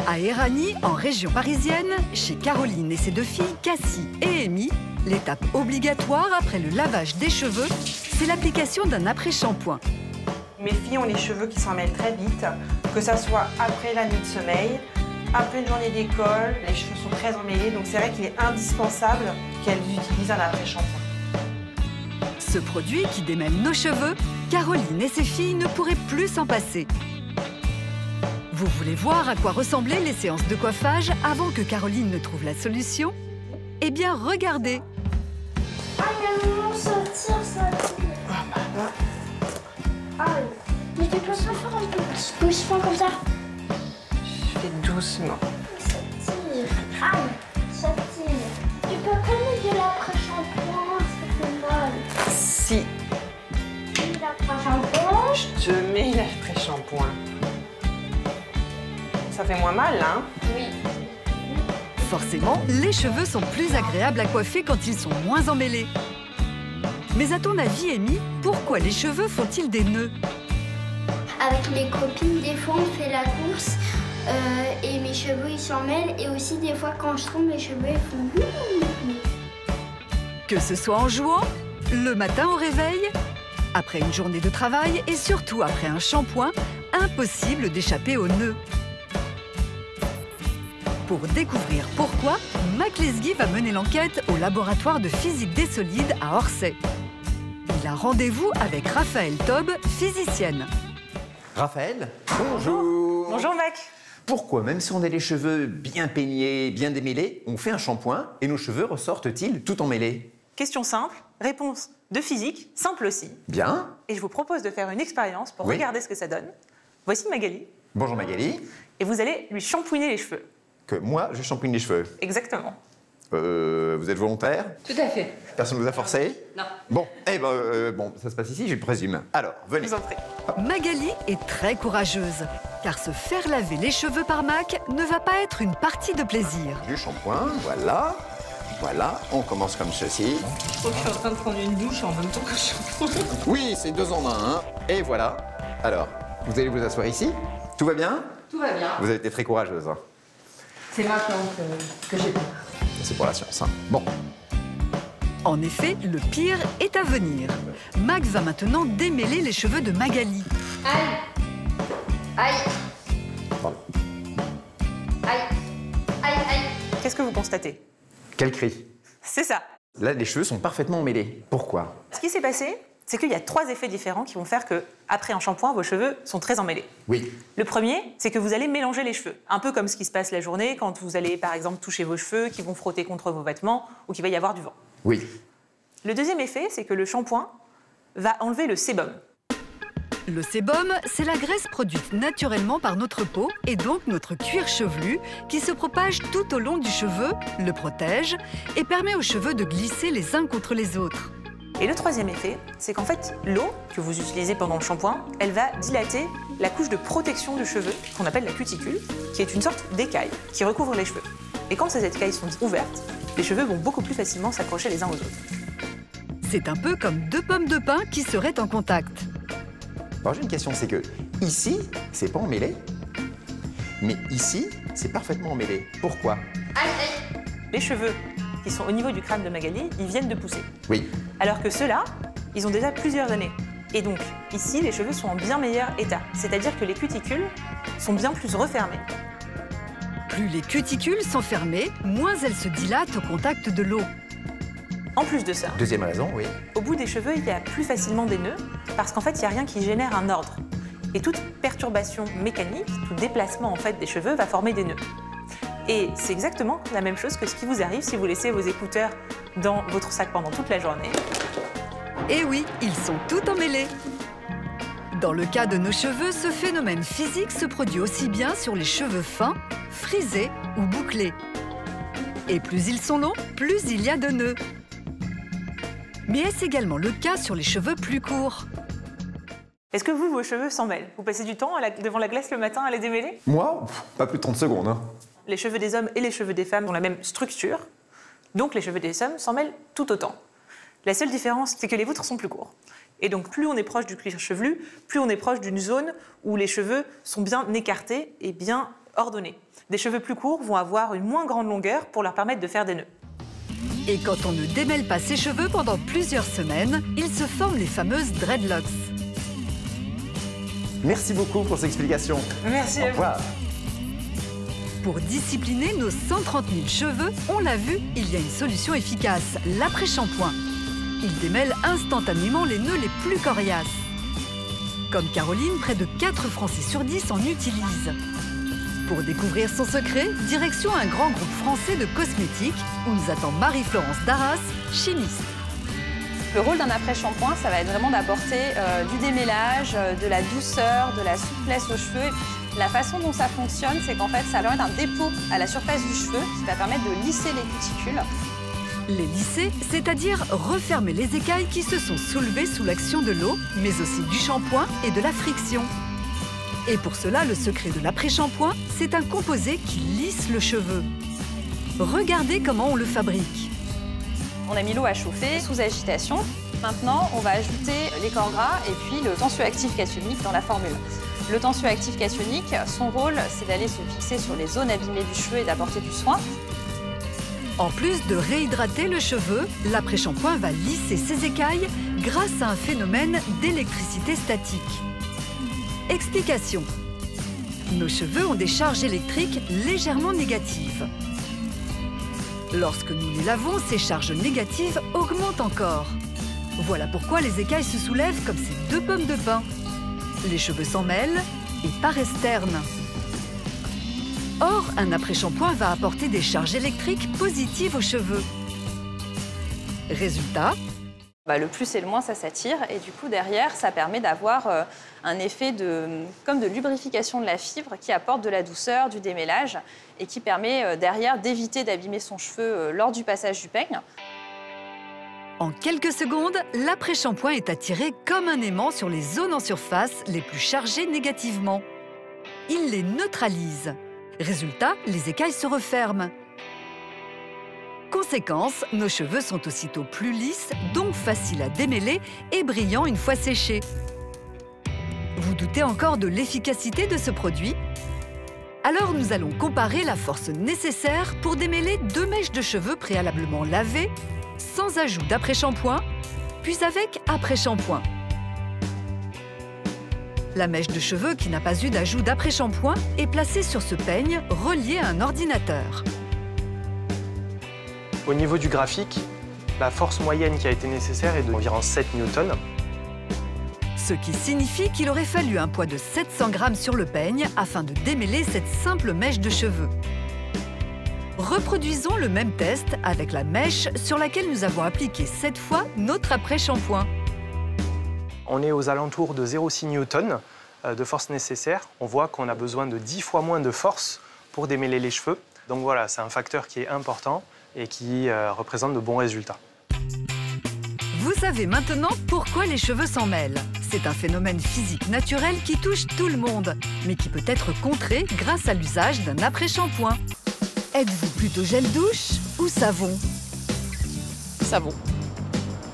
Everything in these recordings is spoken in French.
À Éragny, en région parisienne, chez Caroline et ses deux filles, Cassie et Amy, l'étape obligatoire après le lavage des cheveux, c'est l'application d'un après-shampoing. Mes filles ont les cheveux qui s'en mêlent très vite, que ça soit après la nuit de sommeil, après une journée d'école, les cheveux sont très emmêlés, donc c'est vrai qu'il est indispensable qu'elles utilisent un après-shampoing. Ce produit qui démêle nos cheveux, Caroline et ses filles ne pourraient plus s'en passer. Vous voulez voir à quoi ressemblaient les séances de coiffage avant que Caroline ne trouve la solution? Eh bien, regardez! Ah, il y a un moment, ça tire, ça tire. Ah bah là... Ah, mais tu peux pas faire un petit poussement comme ça? Je fais doucement. Ça tire. Ah, ça tire. Tu peux pas mettre de l'après-shampoing, ça fait mal. Si L'après-shampoing. je te mets l'après-shampoing, ça fait moins mal, hein? Oui. Forcément, les cheveux sont plus agréables à coiffer quand ils sont moins emmêlés. Mais à ton avis, Amy, pourquoi les cheveux font-ils des nœuds? Avec les copines, des fois, on fait la course et mes cheveux, ils s'en mêlent. Et aussi, des fois, quand je tombe, mes cheveux, ils font... Que ce soit en jouant, le matin au réveil, après une journée de travail et surtout après un shampoing, impossible d'échapper aux nœuds. Pour découvrir pourquoi, Mac Lesguy va mener l'enquête au laboratoire de physique des solides à Orsay. Il a rendez-vous avec Raphaël Taube, physicienne. Raphaël, bonjour. Bonjour Mac. Pourquoi, même si on a les cheveux bien peignés, bien démêlés, on fait un shampoing et nos cheveux ressortent-ils tout emmêlés? Question simple, réponse de physique, simple aussi. Bien. Et je vous propose de faire une expérience pour Oui. regarder ce que ça donne. Voici Magali, Bonjour Magali. et vous allez lui shampouiner les cheveux. Que moi, je shampouine les cheveux. Exactement. Vous êtes volontaire? Tout à fait. Personne ne vous a forcé? Non. Bon, eh ben, bon, ça se passe ici, je le présume. Alors, Je venez. vous en prie. Magali est très courageuse, car se faire laver les cheveux par Mac ne va pas être une partie de plaisir. Du shampoing, voilà. Voilà, on commence comme ceci. Je crois que je suis en train de prendre une douche en même temps que je shampouine. Oui, c'est 2 en 1, hein. Et voilà. Alors, vous allez vous asseoir ici. Tout va bien? Tout va bien. Vous avez été très courageuse, hein. C'est maintenant que j'ai peur. C'est pour la science, hein. Bon. En effet, le pire est à venir. Mac va maintenant démêler les cheveux de Magali. Aïe. Aïe. Pardon. Aïe. Aïe, aïe. Qu'est-ce que vous constatez? Quel cri. C'est ça. Là, les cheveux sont parfaitement emmêlés. Pourquoi? Ce qui s'est passé, c'est qu'il y a 3 effets différents qui vont faire que, après un shampoing, vos cheveux sont très emmêlés. Oui. Le premier, c'est que vous allez mélanger les cheveux. Un peu comme ce qui se passe la journée quand vous allez, par exemple, toucher vos cheveux, qui vont frotter contre vos vêtements ou qu'il va y avoir du vent. Oui. Le deuxième effet, c'est que le shampoing va enlever le sébum. Le sébum, c'est la graisse produite naturellement par notre peau et donc notre cuir chevelu qui se propage tout au long du cheveu, le protège et permet aux cheveux de glisser les uns contre les autres. Et le troisième effet, c'est qu'en fait, l'eau que vous utilisez pendant le shampoing, elle va dilater la couche de protection du cheveu, qu'on appelle la cuticule, qui est une sorte d'écaille qui recouvre les cheveux. Et quand ces écailles sont ouvertes, les cheveux vont beaucoup plus facilement s'accrocher les uns aux autres. C'est un peu comme 2 pommes de pin qui seraient en contact. Alors j'ai une question, c'est que ici, c'est pas emmêlé, mais ici, c'est parfaitement emmêlé. Pourquoi? Aïe, aïe. Les cheveux qui sont au niveau du crâne de Magali, ils viennent de pousser. Oui. Alors que ceux-là, ils ont déjà plusieurs années. Et donc, ici, les cheveux sont en bien meilleur état. C'est-à-dire que les cuticules sont bien plus refermées. Plus les cuticules sont fermées, moins elles se dilatent au contact de l'eau. En plus de ça, Deuxième raison, oui. au bout des cheveux, il y a plus facilement des nœuds, parce qu'en fait, il n'y a rien qui génère un ordre. Et toute perturbation mécanique, tout déplacement en fait des cheveux va former des nœuds. Et c'est exactement la même chose que ce qui vous arrive si vous laissez vos écouteurs dans votre sac pendant toute la journée. Et oui, ils sont tout emmêlés. Dans le cas de nos cheveux, ce phénomène physique se produit aussi bien sur les cheveux fins, frisés ou bouclés. Et plus ils sont longs, plus il y a de nœuds. Mais est-ce également le cas sur les cheveux plus courts? Est-ce que vous, vos cheveux s'en mêlent? Vous passez du temps devant la glace le matin à les démêler? Moi, pas plus de 30 secondes, hein. Les cheveux des hommes et les cheveux des femmes ont la même structure, donc les cheveux des hommes s'en mêlent tout autant. La seule différence, c'est que les vôtres sont plus courts. Et donc plus on est proche du cuir chevelu, plus on est proche d'une zone où les cheveux sont bien écartés et bien ordonnée. Des cheveux plus courts vont avoir une moins grande longueur pour leur permettre de faire des nœuds. Et quand on ne démêle pas ses cheveux pendant plusieurs semaines, ils se forment les fameuses dreadlocks. Merci beaucoup pour ces explications. Merci. Au revoir. Pour discipliner nos 130 000 cheveux, on l'a vu, il y a une solution efficace, l'après-shampoing. Il démêle instantanément les nœuds les plus coriaces. Comme Caroline, près de 4 Français sur 10 en utilisent. Pour découvrir son secret, direction un grand groupe français de cosmétiques où nous attend Marie-Florence Darras, chimiste. Le rôle d'un après-shampoing, ça va être vraiment d'apporter du démêlage, de la douceur, de la souplesse aux cheveux. La façon dont ça fonctionne, c'est qu'en fait, ça va mettre un dépôt à la surface du cheveu qui va permettre de lisser les cuticules. Les lisser, c'est-à-dire refermer les écailles qui se sont soulevées sous l'action de l'eau, mais aussi du shampoing et de la friction. Et pour cela, le secret de l'après-shampoing, c'est un composé qui lisse le cheveu. Regardez comment on le fabrique. On a mis l'eau à chauffer sous agitation. Maintenant, on va ajouter les corps gras et puis le tensioactif cationique dans la formule. Le tensioactif cationique, son rôle, c'est d'aller se fixer sur les zones abîmées du cheveu et d'apporter du soin. En plus de réhydrater le cheveu, l'après-shampoing va lisser ses écailles grâce à un phénomène d'électricité statique. Explication. Nos cheveux ont des charges électriques légèrement négatives. Lorsque nous les lavons, ces charges négatives augmentent encore. Voilà pourquoi les écailles se soulèvent comme ces 2 pommes de pin. Les cheveux s'en mêlent et paraissent ternes. Or, un après-shampoing va apporter des charges électriques positives aux cheveux. Résultat, Le plus et le moins, ça s'attire. Et du coup, derrière, ça permet d'avoir un effet comme de lubrification de la fibre qui apporte de la douceur, du démêlage et qui permet derrière d'éviter d'abîmer son cheveu lors du passage du peigne. en quelques secondes, l'après-shampoing est attiré comme un aimant sur les zones en surface les plus chargées négativement. Il les neutralise. Résultat, les écailles se referment. Conséquence, nos cheveux sont aussitôt plus lisses, donc faciles à démêler et brillants une fois séchés. Vous doutez encore de l'efficacité de ce produit? Alors nous allons comparer la force nécessaire pour démêler 2 mèches de cheveux préalablement lavées, sans ajout d'après-shampoing, puis avec après-shampoing. La mèche de cheveux qui n'a pas eu d'ajout d'après-shampoing est placée sur ce peigne relié à un ordinateur. Au niveau du graphique, la force moyenne qui a été nécessaire est d'environ 7 newtons. Ce qui signifie qu'il aurait fallu un poids de 700 grammes sur le peigne afin de démêler cette simple mèche de cheveux. Reproduisons le même test avec la mèche sur laquelle nous avons appliqué 7 fois notre après-shampoing. On est aux alentours de 0,6 newtons de force nécessaire. On voit qu'on a besoin de 10 fois moins de force pour démêler les cheveux. Donc voilà, c'est un facteur qui est important et qui représente de bons résultats. Vous savez maintenant pourquoi les cheveux s'en mêlent. C'est un phénomène physique naturel qui touche tout le monde, mais qui peut être contré grâce à l'usage d'un après-shampoing. Êtes-vous plutôt gel douche ou savon? Savon.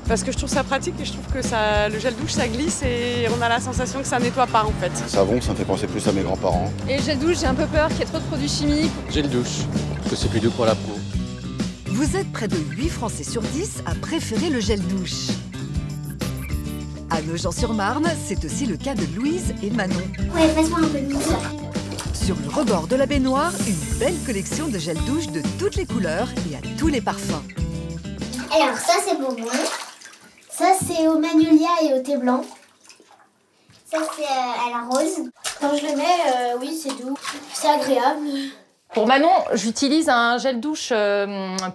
Parce que je trouve ça pratique et je trouve que le gel douche, ça glisse et on a la sensation que ça nettoie pas en fait. Savon, ça me fait penser plus à mes grands-parents. Et gel douche, j'ai un peu peur qu'il y ait trop de produits chimiques. Gel douche, parce que c'est plus doux pour la peau. Vous êtes près de 8 Français sur 10 à préférer le gel douche. À Nogent-sur-Marne, c'est aussi le cas de Louise et Manon. Ouais, passe-moi un peu de mousse. Sur le rebord de la baignoire, une belle collection de gel douche de toutes les couleurs et à tous les parfums. Alors ça c'est bonbon, ça c'est au magnolia et au thé blanc, ça c'est à la rose. Quand je le mets, oui c'est doux, c'est agréable. Pour Manon, j'utilise un gel douche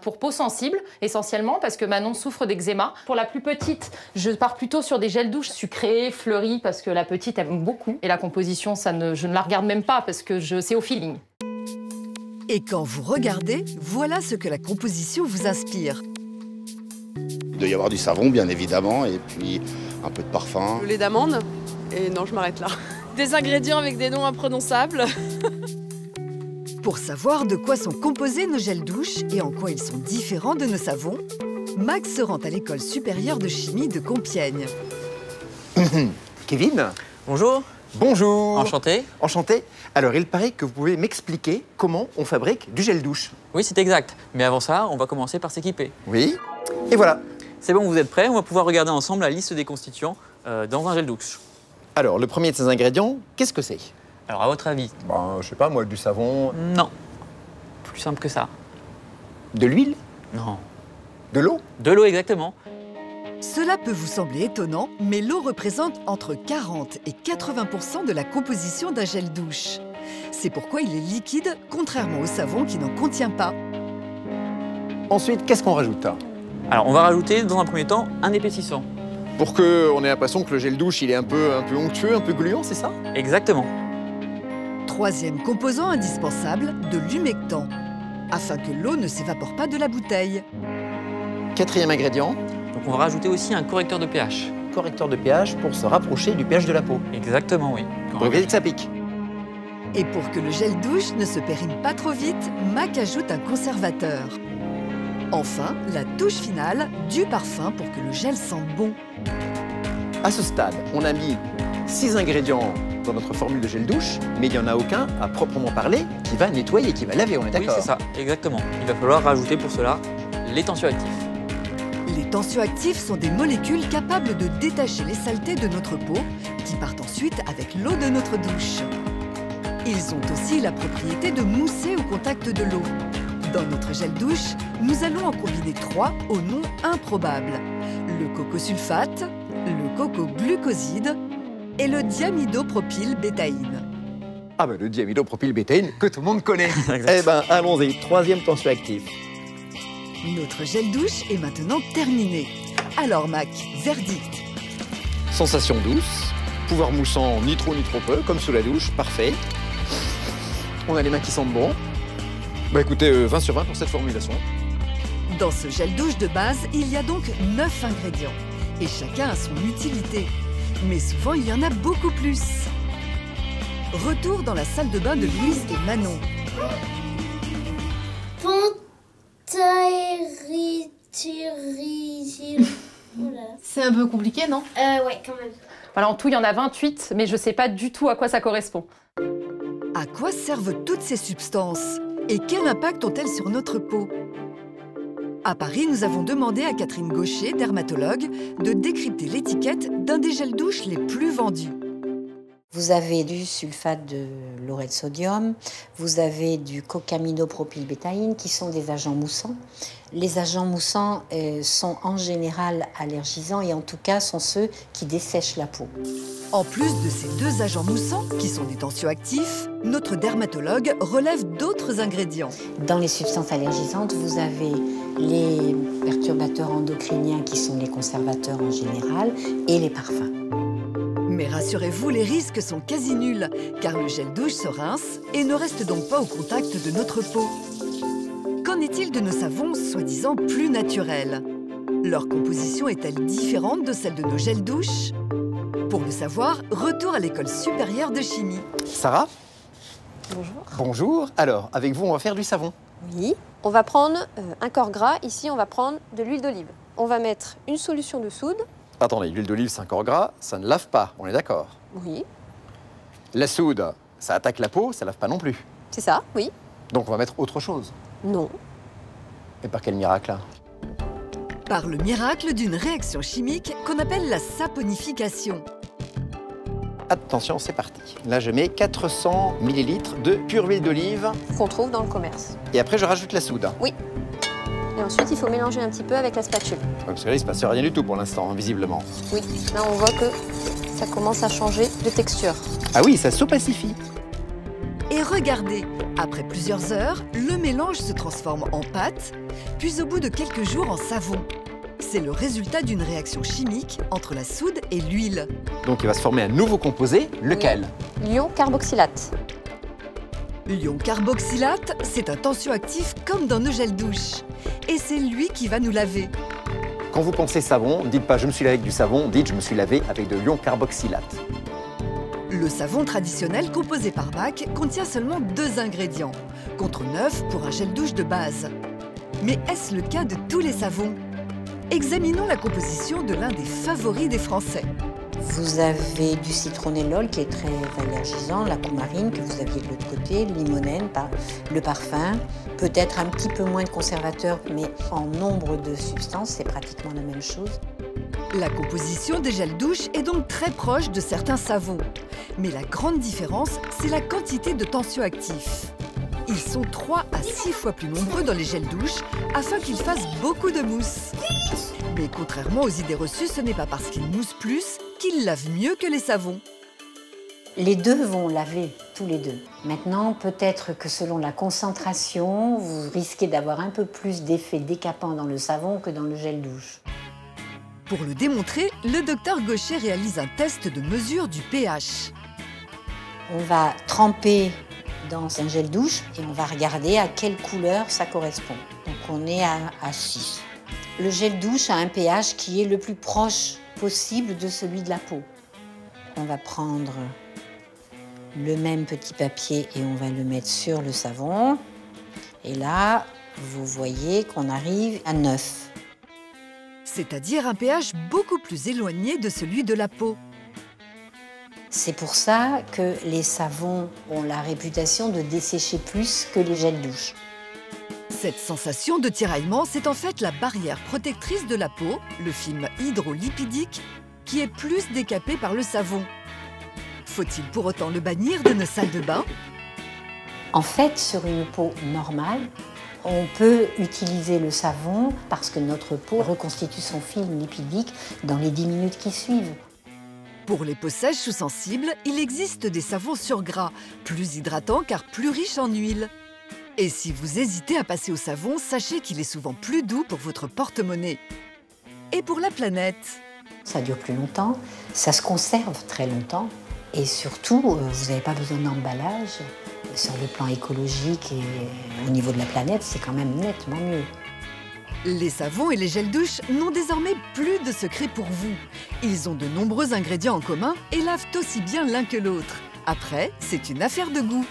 pour peau sensible, essentiellement, parce que Manon souffre d'eczéma. Pour la plus petite, je pars plutôt sur des gels douches sucrés, fleuris, parce que la petite aime beaucoup. Et la composition, je ne la regarde même pas, parce que c'est au feeling. Et quand vous regardez, voilà ce que la composition vous inspire. Il doit y avoir du savon, bien évidemment, et puis un peu de parfum. Le lait d'amande, et non, je m'arrête là. Des ingrédients avec des noms imprononçables. Pour savoir de quoi sont composés nos gels douche et en quoi ils sont différents de nos savons, Max se rend à l'école supérieure de chimie de Compiègne. Kevin, Bonjour. Bonjour. Enchanté. Enchanté. Alors, il paraît que vous pouvez m'expliquer comment on fabrique du gel douche. Oui, c'est exact. Mais avant ça, on va commencer par s'équiper. Oui. Et voilà. C'est bon, vous êtes prêts? On va pouvoir regarder ensemble la liste des constituants dans un gel douche. Alors, le premier de ces ingrédients, qu'est-ce que c'est? Alors, à votre avis? Ben, je sais pas, moi, du savon. Non. Plus simple que ça. De l'huile? Non. De l'eau? De l'eau, exactement. Cela peut vous sembler étonnant, mais l'eau représente entre 40 et 80% de la composition d'un gel douche. C'est pourquoi il est liquide, contrairement au savon qui n'en contient pas. Ensuite, qu'est-ce qu'on rajoute? Alors, on va rajouter, dans un premier temps, un épaississant. Pour qu'on ait l'impression que le gel douche, il est un peu onctueux, un peu gluant, c'est ça? Exactement. Troisième composant indispensable, de l'humectant, afin que l'eau ne s'évapore pas de la bouteille. Quatrième ingrédient. Donc, on va rajouter aussi un correcteur de pH. Correcteur de pH pour se rapprocher du pH de la peau. Exactement, oui. Pour éviter que ça pique. Et pour que le gel douche ne se périme pas trop vite, Mac ajoute un conservateur. Enfin, la touche finale, du parfum pour que le gel sente bon. À ce stade, on a mis 6 ingrédients dans notre formule de gel douche, mais il n'y en a aucun, à proprement parler, qui va nettoyer, qui va laver, on est d'accord? Oui, c'est ça, exactement. Il va falloir rajouter pour cela les tensioactifs. Les tensioactifs sont des molécules capables de détacher les saletés de notre peau, qui partent ensuite avec l'eau de notre douche. Ils ont aussi la propriété de mousser au contact de l'eau. Dans notre gel douche, nous allons en combiner 3 au nom improbable. Le cocosulfate, le cocoglucoside et le diamidopropylbétaïne. Ah ben le diamidopropylbétaïne que tout le monde connaît. Eh ben allons-y, troisième tensioactif. Notre gel douche est maintenant terminé. Alors Mac, verdict. Sensation douce, pouvoir moussant ni trop ni trop peu, comme sous la douche, parfait. On a les mains qui sentent bon. Bah écoutez, 20 sur 20 pour cette formulation. Dans ce gel douche de base, il y a donc 9 ingrédients. Et chacun a son utilité. Mais souvent, il y en a beaucoup plus. Retour dans la salle de bain de Louise et Manon. C'est un peu compliqué, non? Ouais, quand même. Voilà, en tout, il y en a 28, mais je ne sais pas du tout à quoi ça correspond. À quoi servent toutes ces substances? Et quel impact ont-elles sur notre peau? À Paris, nous avons demandé à Catherine Gaucher, dermatologue, de décrypter l'étiquette d'un des gels douches les plus vendus. Vous avez du sulfate de laureth de sodium, vous avez du cocaminopropylbétaïne qui sont des agents moussants. Les agents moussants sont en général allergisants et en tout cas sont ceux qui dessèchent la peau. En plus de ces 2 agents moussants, qui sont des tensioactifs, notre dermatologue relève d'autres ingrédients. Dans les substances allergisantes, vous avez les perturbateurs endocriniens qui sont les conservateurs en général et les parfums. Mais rassurez-vous, les risques sont quasi nuls, car le gel douche se rince et ne reste donc pas au contact de notre peau. Qu'en est-il de nos savons soi-disant plus naturels? Leur composition est-elle différente de celle de nos gels douche? Pour le savoir, retour à l'école supérieure de chimie. Sarah? Bonjour. Bonjour. Alors, avec vous, on va faire du savon. Oui. On va prendre un corps gras. Ici, on va prendre de l'huile d'olive. On va mettre une solution de soude. Attendez, l'huile d'olive, c'est un corps gras, ça ne lave pas, on est d'accord? Oui. La soude, ça attaque la peau, ça lave pas non plus. C'est ça, oui. Donc on va mettre autre chose. Non. Et par quel miracle? Par le miracle d'une réaction chimique qu'on appelle la saponification. Attention, c'est parti. Là, je mets 400 ml de pure huile d'olive. Qu'on trouve dans le commerce. Et après, je rajoute la soude. Oui. Et ensuite, il faut mélanger un petit peu avec la spatule. Parce que là, il ne se passe rien du tout pour l'instant, visiblement. Oui, là, on voit que ça commence à changer de texture. Ah oui, ça s'opacifie. Et regardez, après plusieurs heures, le mélange se transforme en pâte, puis au bout de quelques jours en savon. C'est le résultat d'une réaction chimique entre la soude et l'huile. Donc il va se former un nouveau composé, lequel? Oui. L'ion carboxylate. L'ion carboxylate, c'est un tensioactif comme dans nos gels douche. Et c'est lui qui va nous laver. Quand vous pensez savon, dites pas « je me suis lavé avec du savon », dites « je me suis lavé avec de l'ion carboxylate ». Le savon traditionnel composé par Mac contient seulement 2 ingrédients, contre 9 pour un gel douche de base. Mais est-ce le cas de tous les savons? Examinons la composition de l'un des favoris des Français. Vous avez du citronnellol qui est très allergisant, la coumarine que vous aviez de l'autre côté, le limonène, le parfum, peut-être un petit peu moins de conservateur, mais en nombre de substances, c'est pratiquement la même chose. La composition des gels douche est donc très proche de certains savons. Mais la grande différence, c'est la quantité de tensioactifs. Ils sont 3 à 6 fois plus nombreux dans les gels douche afin qu'ils fassent beaucoup de mousse. Mais contrairement aux idées reçues, ce n'est pas parce qu'ils moussent plus qu'ils lavent mieux que les savons. Les deux vont laver, tous les deux. Maintenant, peut-être que selon la concentration, vous risquez d'avoir un peu plus d'effet décapant dans le savon que dans le gel douche. Pour le démontrer, le docteur Gaucher réalise un test de mesure du pH. On va tremper dans un gel douche et on va regarder à quelle couleur ça correspond. Donc on est à 6. Le gel douche a un pH qui est le plus proche possible de celui de la peau. On va prendre le même petit papier et on va le mettre sur le savon. Et là, vous voyez qu'on arrive à 9. C'est-à-dire un pH beaucoup plus éloigné de celui de la peau. C'est pour ça que les savons ont la réputation de dessécher plus que les gels douche. Cette sensation de tiraillement, c'est en fait la barrière protectrice de la peau, le film hydrolipidique, qui est plus décapé par le savon. Faut-il pour autant le bannir de nos salles de bain? En fait, sur une peau normale, on peut utiliser le savon parce que notre peau reconstitue son film lipidique dans les 10 minutes qui suivent. Pour les peaux sèches ou sensibles, il existe des savons sur gras, plus hydratants car plus riches en huile. Et si vous hésitez à passer au savon, sachez qu'il est souvent plus doux pour votre porte-monnaie. Et pour la planète? Ça dure plus longtemps, ça se conserve très longtemps. Et surtout, vous n'avez pas besoin d'emballage. Sur le plan écologique et au niveau de la planète, c'est quand même nettement mieux. Les savons et les gels douche n'ont désormais plus de secret pour vous. Ils ont de nombreux ingrédients en commun et lavent aussi bien l'un que l'autre. Après, c'est une affaire de goût.